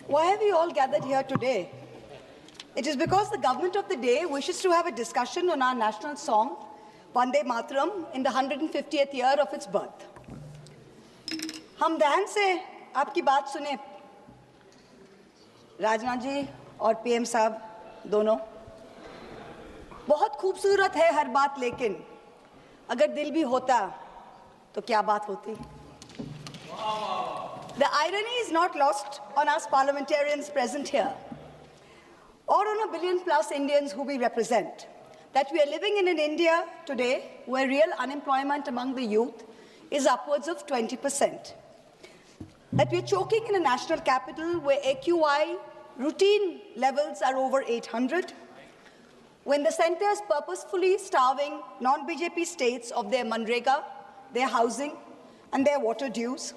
Why have we all gathered here today? It is because the government of the day wishes to have a discussion on our national song, Vande Mataram, in the 150th year of its birth. हम ध्यान से आपकी बात सुने, राजनाथ जी और PM साहब दोनों। बहुत खूबसूरत है हर बात, लेकिन अगर दिल भी होता तो क्या बात होती? The irony is not lost on us parliamentarians present here, or on a billion-plus Indians who we represent, that we are living in an India today where real unemployment among the youth is upwards of 20%. That we are choking in a national capital where AQI routine levels are over 800, when the centre is purposefully starving non-BJP states of their Manrega, their housing, and their water dues,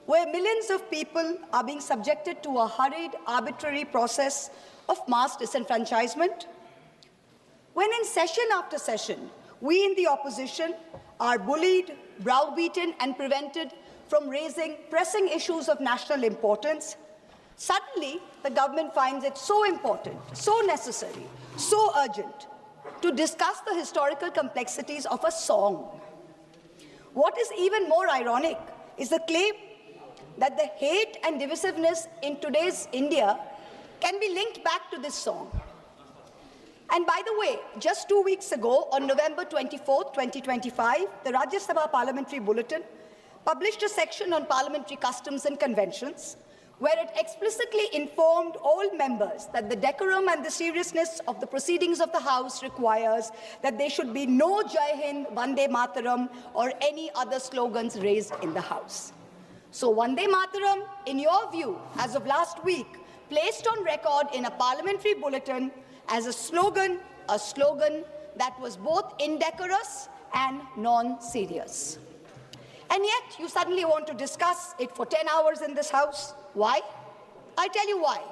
where millions of people are being subjected to a hurried, arbitrary process of mass disenfranchisement, when in session after session, we in the opposition are bullied, browbeaten, and prevented from raising pressing issues of national importance, suddenly the government finds it so important, so necessary, so urgent to discuss the historical complexities of a song. What is even more ironic is the claim that the hate and divisiveness in today's India can be linked back to this song. And by the way, just 2 weeks ago, on November 24, 2025, the Rajya Sabha Parliamentary Bulletin published a section on parliamentary customs and conventions, where it explicitly informed all members that the decorum and the seriousness of the proceedings of the House requires that there should be no Jai Hind, Vande Mataram, or any other slogans raised in the House. So Vande Mataram, in your view, as of last week, placed on record in a parliamentary bulletin as a slogan that was both indecorous and non-serious. And yet, you suddenly want to discuss it for 10 hours in this House. Why? I'll tell you why.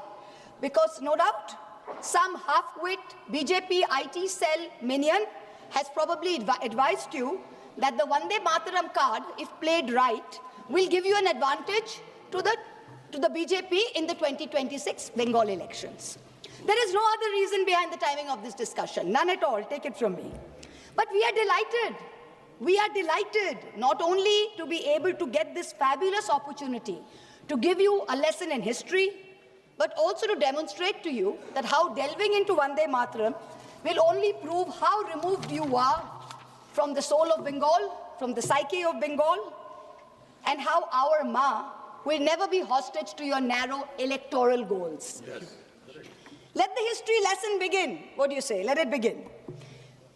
Because, no doubt, some half-wit BJP IT cell minion has probably advised you that the Vande Mataram card, if played right, will give you an advantage to the BJP in the 2026 Bengal elections. There is no other reason behind the timing of this discussion, none at all, take it from me. But we are delighted. We are delighted not only to be able to get this fabulous opportunity to give you a lesson in history, but also to demonstrate to you that how delving into Vande Mataram will only prove how removed you are from the soul of Bengal, from the psyche of Bengal, and how our Ma will never be hostage to your narrow electoral goals. Yes. Let the history lesson begin. What do you say? Let it begin.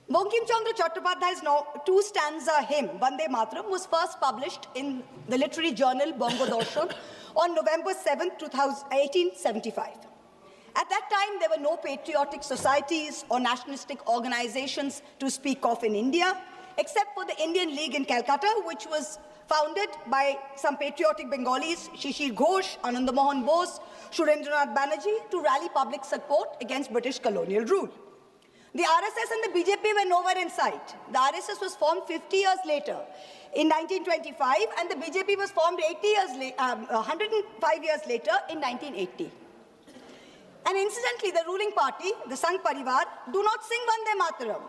Bankim Chandra Chattopadhyay's two-stanza hymn, Vande Mataram, was first published in the literary journal Bongo Darshan on November 7, 1875. At that time, there were no patriotic societies or nationalistic organizations to speak of in India, except for the Indian League in Calcutta, which was founded by some patriotic Bengalis, Shishir Ghosh, Ananda Mohan Bose, Surendranath Banerjee, to rally public support against British colonial rule. The RSS and the BJP were nowhere in sight. The RSS was formed 50 years later, in 1925, and the BJP was formed 105 years later in 1980. And incidentally, the ruling party, the Sangh Parivar, do not sing Vande Mataram.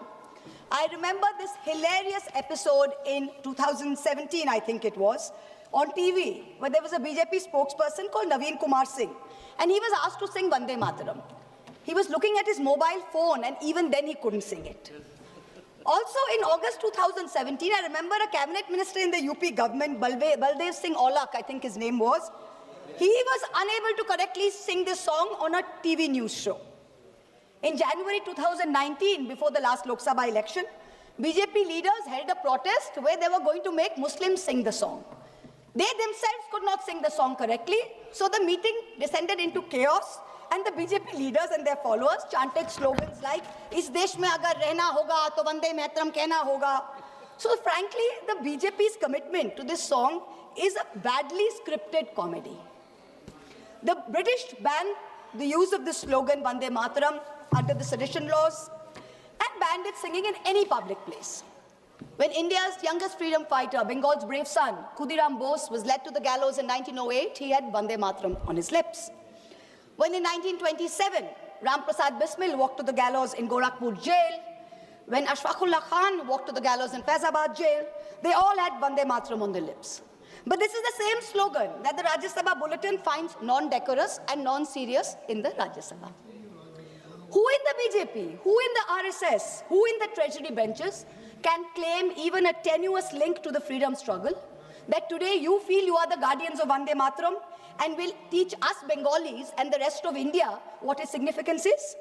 I remember this hilarious episode in 2017, I think it was, on TV, where there was a BJP spokesperson called Naveen Kumar Singh, and he was asked to sing Vande Mataram. He was looking at his mobile phone, and even then he couldn't sing it. Also, in August 2017, I remember a cabinet minister in the UP government, Baldev Singh Aulak, I think his name was, he was unable to correctly sing this song on a TV news show. In January 2019, before the last Lok Sabha election, BJP leaders held a protest where they were going to make Muslims sing the song. They themselves could not sing the song correctly, so the meeting descended into chaos, and the BJP leaders and their followers chanted slogans like, "Is desh mein agar rehna hoga, to Vande Mataram kehna hoga." So frankly, the BJP's commitment to this song is a badly scripted comedy. The British banned the use of this slogan, Vande Mataram, under the sedition laws, and banned its singing in any public place. When India's youngest freedom fighter, Bengal's brave son, Khudiram Bose, was led to the gallows in 1908, he had Vande Mataram on his lips. When in 1927, Ram Prasad Bismil walked to the gallows in Gorakhpur jail, when Ashfaqullah Khan walked to the gallows in Faizabad jail, they all had Vande Mataram on their lips. But this is the same slogan that the Rajya Sabha bulletin finds non-decorous and non-serious in the Rajya Sabha. Who in the BJP, who in the RSS, who in the treasury benches can claim even a tenuous link to the freedom struggle, that today you feel you are the guardians of Vande Mataram and will teach us Bengalis and the rest of India what its significance is?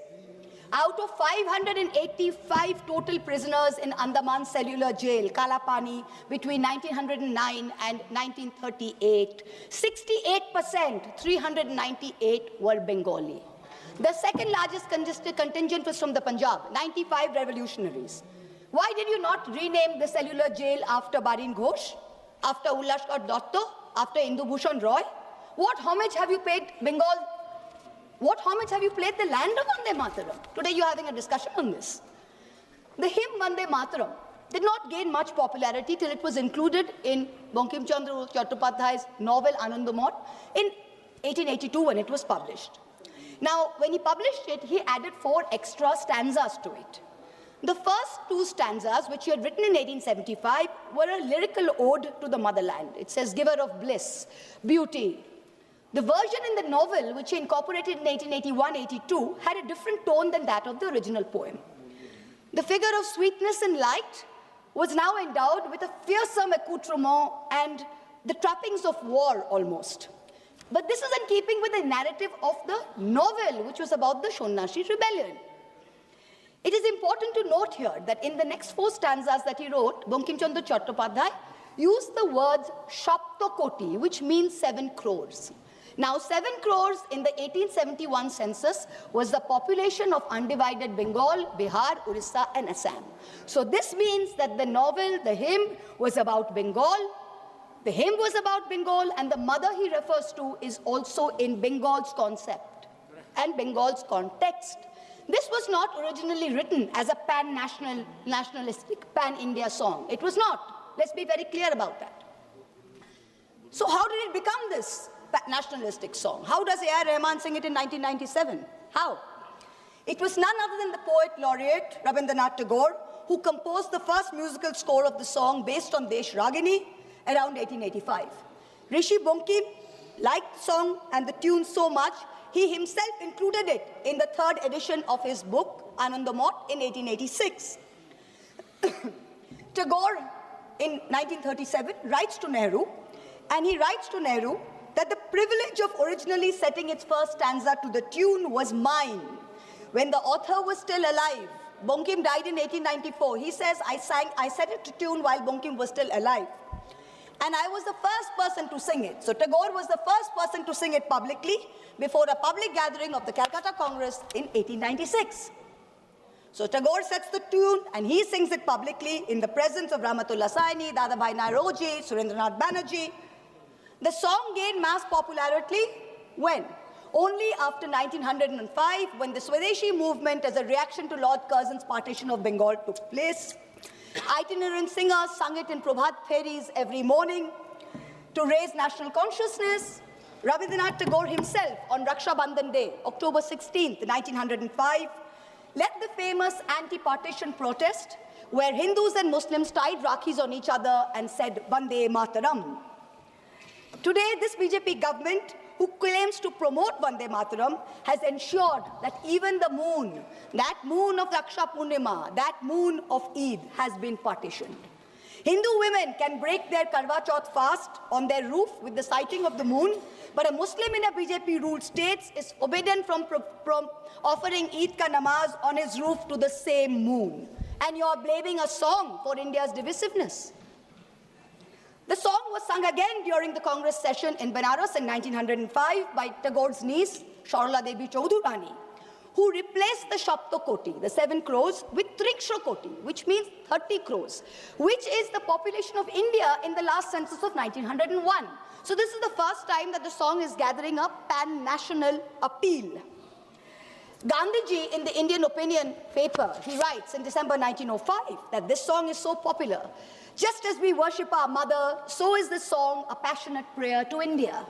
Out of 585 total prisoners in Andaman Cellular Jail, Kalapani, between 1909 and 1938, 68%, 398 were Bengali. The second largest contingent was from the Punjab, 95 revolutionaries. Why did you not rename the cellular jail after Barin Ghosh, after Ullashkar Dotto, after Indu Bhushan Roy? What homage have you paid Bengal? What homage have you played the land of Vande Mataram? Today you're having a discussion on this. The hymn Vande Mataram did not gain much popularity till it was included in Bankim Chandra Chattopadhyay's novel Anandamot in 1882 when it was published. Now, when he published it, he added 4 extra stanzas to it. The first 2 stanzas, which he had written in 1875, were a lyrical ode to the motherland. It says, giver of bliss, beauty. The version in the novel, which he incorporated in 1881-82, had a different tone than that of the original poem. The figure of sweetness and light was now endowed with a fearsome accoutrement and the trappings of war almost. But this is in keeping with the narrative of the novel, which was about the Shonnashi rebellion. It is important to note here that in the next 4 stanzas that he wrote, Bankim Chandra Chattopadhyay used the words Shaptakoti, which means 7 crores. Now, 7 crores in the 1871 census was the population of undivided Bengal, Bihar, Orissa, and Assam. So this means that the novel, the hymn, was about Bengal. The hymn was about Bengal, and the mother he refers to is also in Bengal's concept and Bengal's context. This was not originally written as a nationalistic, pan-India song. It was not. Let's be very clear about that. So how did it become this nationalistic song? How does A.R. Rahman sing it in 1997? How? It was none other than the poet laureate Rabindranath Tagore who composed the first musical score of the song based on Desh Ragini around 1885. Rishi Bankim liked the song and the tune so much, he himself included it in the 3rd edition of his book, Anandamot, in 1886. Tagore, in 1937, writes to Nehru, and he writes to Nehru that the privilege of originally setting its first stanza to the tune was mine. When the author was still alive, Bankim died in 1894. He says, I set it to tune while Bankim was still alive. And I was the first person to sing it. So Tagore was the first person to sing it publicly before a public gathering of the Calcutta Congress in 1896. So Tagore sets the tune and he sings it publicly in the presence of Rahmatullah Saini, Dadabhai Nauroji, Surendranath Banerjee. The song gained mass popularity when? Only after 1905, when the Swadeshi movement as a reaction to Lord Curzon's partition of Bengal took place. Itinerant singers sung it in Prabhat Feris every morning to raise national consciousness. Rabindranath Tagore himself, on Raksha Bandhan Day, October 16th, 1905, led the famous anti-partition protest where Hindus and Muslims tied Rakhis on each other and said, Vande Mataram. Today, this BJP government, who claims to promote Vande Mataram, has ensured that even the moon, that moon of Raksha Purnima, that moon of Eid, has been partitioned. Hindu women can break their Karwa Chauth fast on their roof with the sighting of the moon, but a Muslim in a BJP-ruled state is forbidden from offering Eid ka namaz on his roof to the same moon. And you are blaming a song for India's divisiveness. The song was sung again during the Congress session in Benares in 1905 by Tagore's niece, Sharla Devi Chaudhurani, who replaced the Shaptakoti, the 7 crores, with Trikshakoti, which means 30 crores, which is the population of India in the last census of 1901. So this is the first time that the song is gathering a pan-national appeal. Gandhiji, in the Indian Opinion paper, he writes in December 1905 that this song is so popular. Just as we worship our mother, so is this song a passionate prayer to India.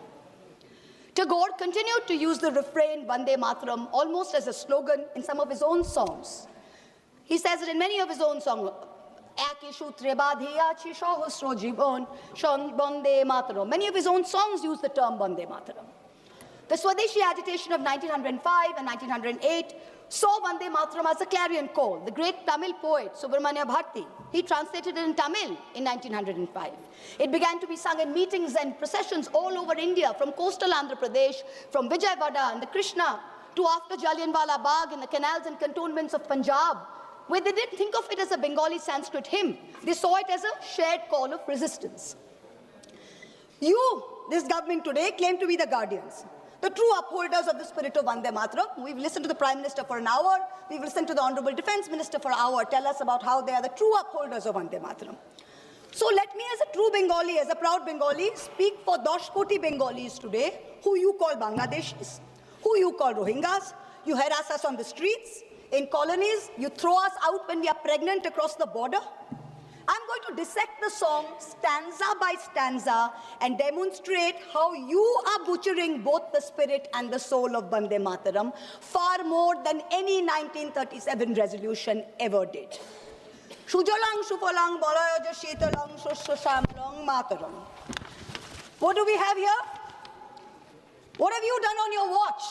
Tagore continued to use the refrain Vande Mataram almost as a slogan in some of his own songs. He says it in many of his own songs. Many of his own songs use the term Vande Mataram. The Swadeshi agitation of 1905 and 1908 saw Vande Mataram as a clarion call. The great Tamil poet Subramanya Bharati, he translated it in Tamil in 1905. It began to be sung in meetings and processions all over India, from coastal Andhra Pradesh, from Vijayawada and the Krishna, to after Jallianwala Bagh in the canals and cantonments of Punjab, where they didn't think of it as a Bengali Sanskrit hymn. They saw it as a shared call of resistance. You, this government today, claim to be the guardians, the true upholders of the spirit of Vande Mataram. We've listened to the Prime Minister for an hour. We've listened to the Honorable Defence Minister for an hour tell us about how they are the true upholders of Vande Mataram. So let me, as a true Bengali, as a proud Bengali, speak for 10 koti Bengalis today, who you call Bangladeshis, who you call Rohingyas. You harass us on the streets, in colonies. You throw us out when we are pregnant across the border. I'm going to dissect the song stanza by stanza and demonstrate how you are butchering both the spirit and the soul of Vande Mataram far more than any 1937 resolution ever did. Shujalang, Shufalang, Balayaja, Shitalang, Shushamalang, Mataram. What do we have here? What have you done on your watch?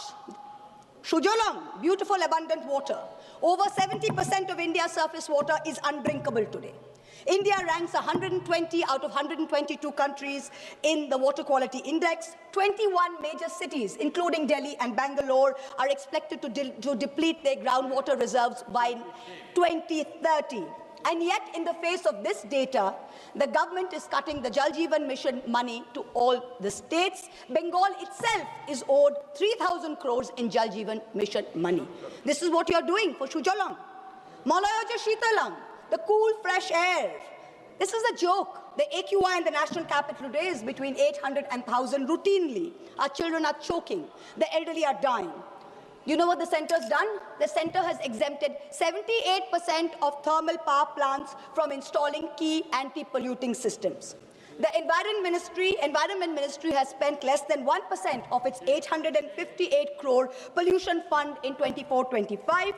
Shujalang, beautiful abundant water. Over 70% of India's surface water is undrinkable today. India ranks 120 out of 122 countries in the Water Quality Index. 21 major cities, including Delhi and Bangalore, are expected to deplete their groundwater reserves by 2030. And yet, in the face of this data, the government is cutting the Jal Jeevan Mission money to all the states. Bengal itself is owed 3,000 crores in Jal Jeevan Mission money. This is what you are doing for Shujalang. Malayaja Shitalang, the cool, fresh air. This is a joke. The AQI in the national capital today is between 800 and 1,000 routinely. Our children are choking. The elderly are dying. You know what the centre's done? The centre has exempted 78% of thermal power plants from installing key anti-polluting systems. The Environment Ministry has spent less than 1% of its 858 crore pollution fund in 24-25.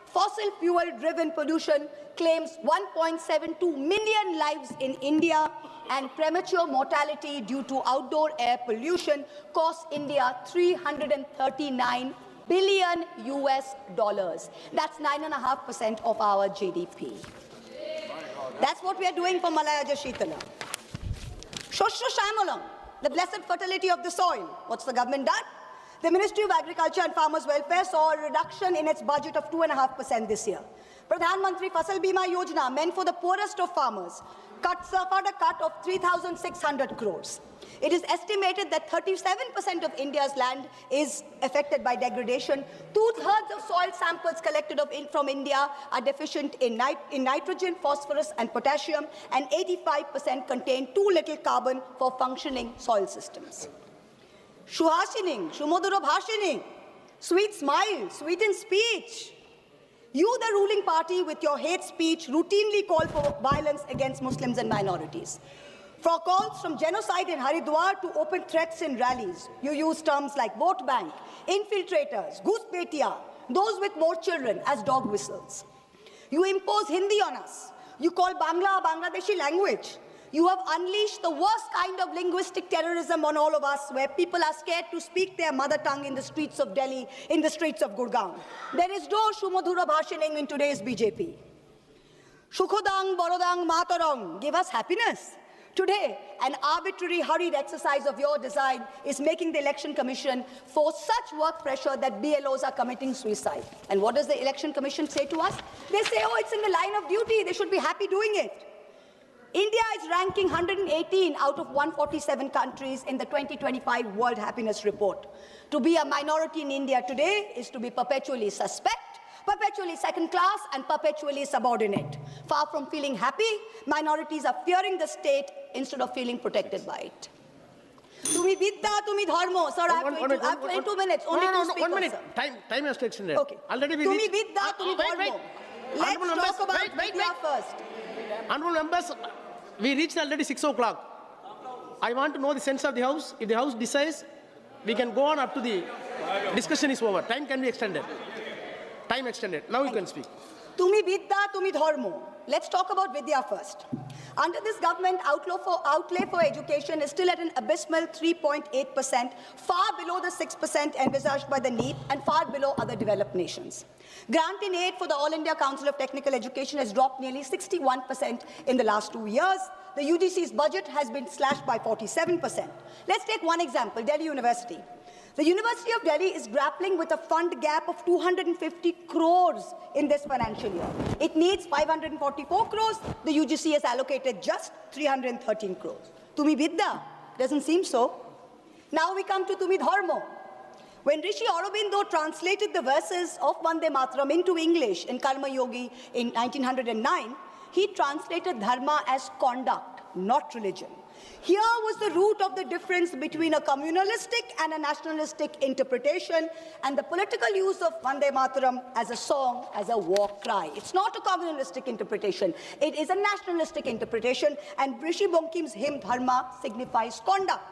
Fossil fuel-driven pollution claims 1.72 million lives in India, and premature mortality due to outdoor air pollution costs India $339 billion US. That's 9.5% of our GDP. That's what we are doing for Malayaja Shitala. Shoshro Shamalam, the blessed fertility of the soil. What's the government done? The Ministry of Agriculture and Farmers' Welfare saw a reduction in its budget of 2.5% this year. Pradhan Mantri Fasal Bima Yojana, meant for the poorest of farmers, suffered a cut of 3,600 crores. It is estimated that 37% of India's land is affected by degradation. 2/3 of soil samples collected from India are deficient in nitrogen, phosphorus, and potassium, and 85% contain too little carbon for functioning soil systems. Shuhashining, Shumoduro Bhashining, sweet smile, sweet in speech. You, the ruling party, with your hate speech, routinely call for violence against Muslims and minorities. For calls from genocide in Haridwar to open threats in rallies, you use terms like vote bank, infiltrators, goosepetia, those with more children as dog whistles. You impose Hindi on us. You call Bangla a Bangladeshi language. You have unleashed the worst kind of linguistic terrorism on all of us, where people are scared to speak their mother tongue in the streets of Delhi, in the streets of Gurgaon. There is no Shumodhura Bhashining in today's BJP. Shukhodang, Borodang, Matarang, give us happiness. Today, an arbitrary, hurried exercise of your design is making the Election Commission force such work pressure that BLOs are committing suicide. And what does the Election Commission say to us? They say, oh, it's in the line of duty. They should be happy doing it. India is ranking 118 out of 147 countries in the 2025 World Happiness Report. To be a minority in India today is to be perpetually suspect, perpetually second class, and perpetually subordinate. Far from feeling happy, minorities are fearing the state instead of feeling protected by it. Tumi vidya, tumi dharmo. Sir, I have 22 minutes. Only two speakers. 1 minute. Time has to extend. Okay. Already tumi vidya, tumi dharmo. Let's talk about vidya first. Honourable members, we reached already 6 o'clock. I want to know the sense of the House. If the House decides We can go on up to the discussion is over. Time can be extended. Time extended. Now you can speak. Tumi Vidya, Tumi Dharmo. Let's talk about Vidya first. Under this government, outlay for education is still at an abysmal 3.8%, far below the 6% envisaged by the NEP and far below other developed nations. Grant in aid for the All India Council of Technical Education has dropped nearly 61% in the last 2 years. The UGC's budget has been slashed by 47%. Let's take one example, Delhi University. The University of Delhi is grappling with a fund gap of 250 crores in this financial year. It needs 544 crores. The UGC has allocated just 313 crores. Tumi Vidya? Doesn't seem so. Now we come to Tumi Dharmo. When Rishi Aurobindo translated the verses of Vande Mataram into English in Karma Yogi in 1909, he translated dharma as conduct, not religion. Here was the root of the difference between a communalistic and a nationalistic interpretation and the political use of Vande Mataram as a song, as a war cry. It's not a communalistic interpretation. It is a nationalistic interpretation, and Rishi Bonkim's hymn Dharma signifies conduct.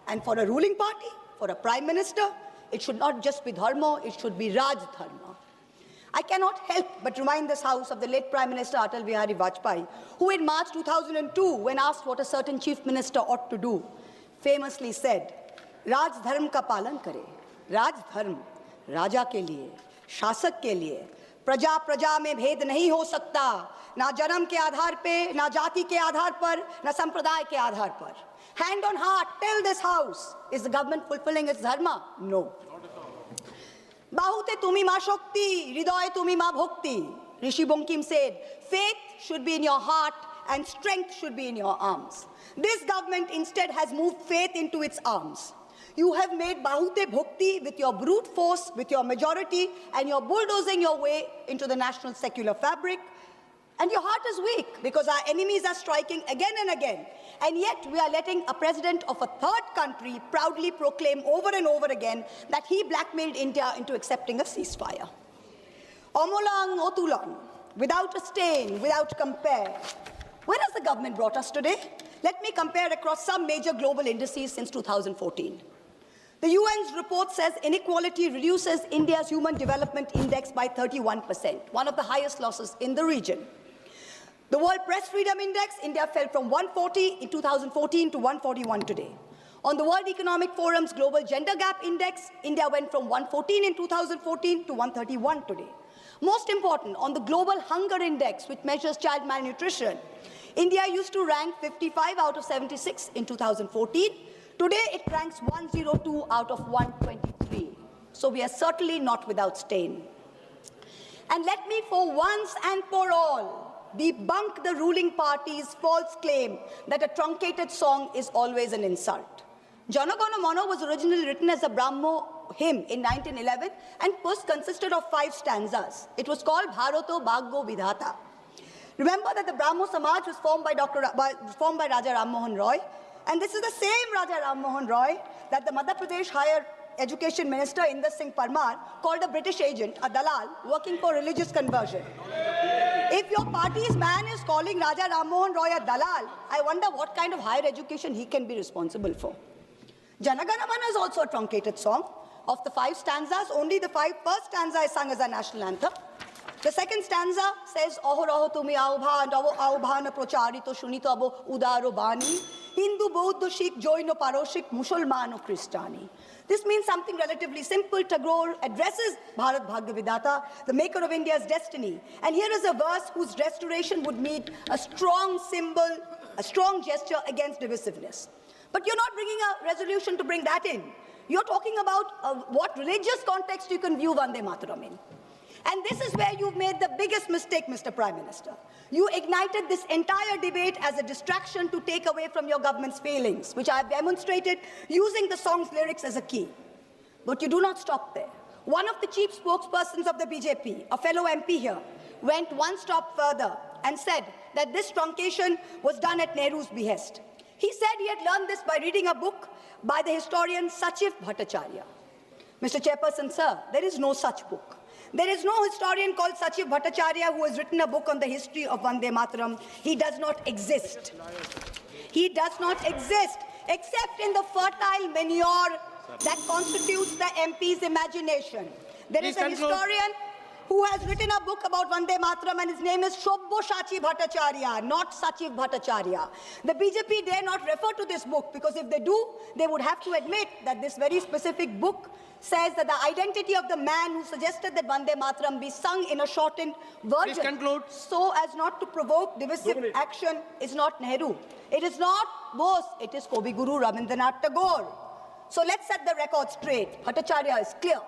And for a ruling party, for a prime minister, it should not just be Dharma, it should be Raj Dharma. I cannot help but remind this House of the late Prime Minister Atal Bihari Vajpayee, who in March 2002, when asked what a certain chief minister ought to do, famously said, Raj Dharm ka palan kare. Raj Dharm, Raja ke liye, Shasak ke liye, Praja Praja mein bhed nahi ho sakta, na janam ke aadhar pe, na jati ke aadhar par, na sampraday ke aadhar par. Hand on heart, tell this House, is the government fulfilling its dharma? No. Bahute tumi ma shakti, hriday tumi ma bhakti. Rishi Bonkim said, faith should be in your heart and strength should be in your arms. This government instead has moved faith into its arms. You have made Bahute Bhakti with your brute force, with your majority, and you're bulldozing your way into the national secular fabric. And your heart is weak because our enemies are striking again and again. And yet we are letting a president of a third country proudly proclaim over and over again that he blackmailed India into accepting a ceasefire. Omolang Otulang, without a stain, without compare. Where has the government brought us today? Let me compare across some major global indices since 2014. The UN's report says inequality reduces India's Human Development Index by 31%, one of the highest losses in the region. The World Press Freedom Index, India fell from 140 in 2014 to 141 today. On the World Economic Forum's Global Gender Gap Index, India went from 114 in 2014 to 131 today. Most important, on the Global Hunger Index, which measures child malnutrition, India used to rank 55 out of 76 in 2014. Today, it ranks 102 out of 123. So we are certainly not without stain. And let me, for once and for all, debunk the ruling party's false claim that a truncated song is always an insult. Jana Gana Mana was originally written as a Brahmo hymn in 1911 and consisted of 5 stanzas. It was called Bharato Bhaggo Vidhata. Remember that the Brahmo Samaj was formed by Raja Ram Mohan Roy, and this is the same Raja Ram Mohan Roy that the Madhya Pradesh Higher Education Minister Inder Singh Parmar called a British agent, a dalal, working for religious conversion. If your party's man is calling Raja Ram Mohan Roy a dalal, I wonder what kind of higher education he can be responsible for. Jana Gana Mana is also a truncated song. Of the 5 stanzas, only the first stanza is sung as a national anthem. The second stanza says, Ahoraho tumi aubhana procharito shunito abo udaro bani, Hindu, Bauddha, Sikh, Jaina, Paroshik, Musalman, Christiani. This means something relatively simple. Tagore addresses Bharat Bhagya Vidhata, the maker of India's destiny. And here is a verse whose restoration would mean a strong symbol, a strong gesture against divisiveness. But you're not bringing a resolution to bring that in. You're talking about what religious context you can view Vande Mataram in. And this is where you've made the biggest mistake, Mr. Prime Minister. You ignited this entire debate as a distraction to take away from your government's failings, which I have demonstrated using the song's lyrics as a key. But you do not stop there. One of the chief spokespersons of the BJP, a fellow MP here, went one step further and said that this truncation was done at Nehru's behest. He said he had learned this by reading a book by the historian Sachiv Bhattacharya. Mr. Chairperson, sir, there is no such book. There is no historian called Sachiv Bhattacharya who has written a book on the history of Vande Mataram. He does not exist. He does not exist except in the fertile manure that constitutes the MP's imagination. There is Please a conclude. historian who has written a book about Vande Mataram, and his name is Shobboshachi Bhattacharya, not Sachiv Bhattacharya. The BJP dare not refer to this book, because if they do, they would have to admit that this very specific book says that the identity of the man who suggested that Vande Mataram be sung in a shortened version, Please conclude. so as not to provoke divisive action, is not Nehru. It is not Bose, it is Kavi Guru Rabindranath Tagore. So let's set the record straight. Bhattacharya is clear.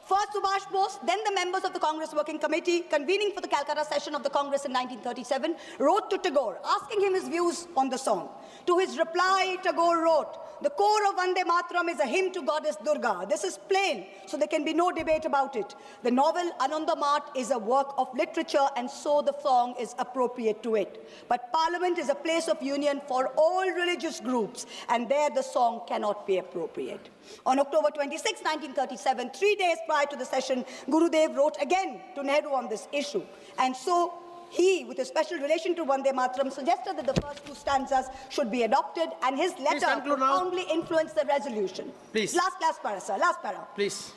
First Subhash Bose, then the members of the Congress Working Committee, convening for the Calcutta session of the Congress in 1937, wrote to Tagore, asking him his views on the song. To his reply, Tagore wrote, "The core of Vande Mataram is a hymn to goddess Durga. This is plain, so there can be no debate about it. The novel Anandamath is a work of literature, and so the song is appropriate to it. But Parliament is a place of union for all religious groups, and there the song cannot be appropriate." On October 26, 1937, 3 days prior to the session, Gurudev wrote again to Nehru on this issue. And so he, with a special relation to Vande Mataram, suggested that the first two stanzas should be adopted, and his letter conclude now. profoundly influenced the resolution. Please. Last para, sir. Last para. Please.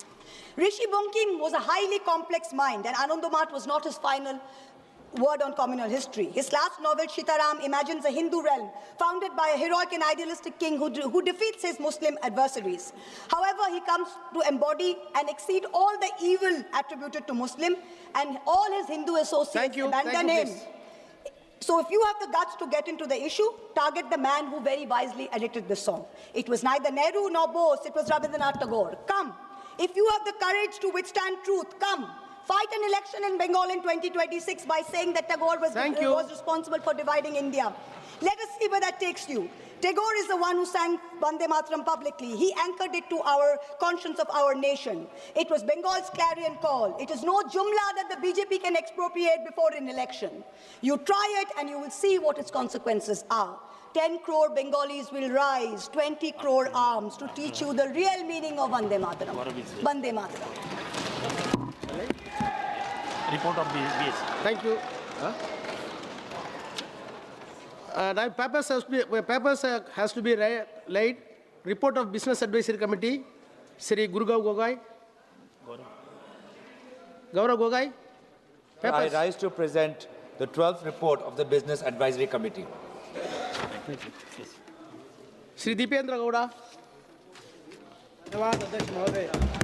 Rishi Bankim was a highly complex mind, and Anandamath was not his final word on communal history. His last novel, Sitaram, imagines a Hindu realm founded by a heroic and idealistic king who defeats his Muslim adversaries. However, he comes to embody and exceed all the evil attributed to Muslim, and all his Hindu associates abandon him. Please. So if you have the guts to get into the issue, target the man who very wisely edited the song. It was neither Nehru nor Bose, it was Rabindranath Tagore. Come. If you have the courage to withstand truth, come. Fight an election in Bengal in 2026 by saying that Tagore was responsible for dividing India. Let us see where that takes you. Tagore is the one who sang Vande Mataram publicly. He anchored it to our conscience of our nation. It was Bengal's clarion call. It is no jumla that the BJP can expropriate before an election. You try it and you will see what its consequences are. 10 crore Bengalis will rise, 20 crore arms to teach you the real meaning of Vande Mataram. Vande Mataram. Report of BS. Thank you. Now papers has to be laid. Report of Business Advisory Committee, Sri Gurugav Gogai. Gaurav Gogai. I rise to present the 12th report of the Business Advisory Committee. Sri Dipendra Gowda. धन्यवाद अध्यक्ष महोदय।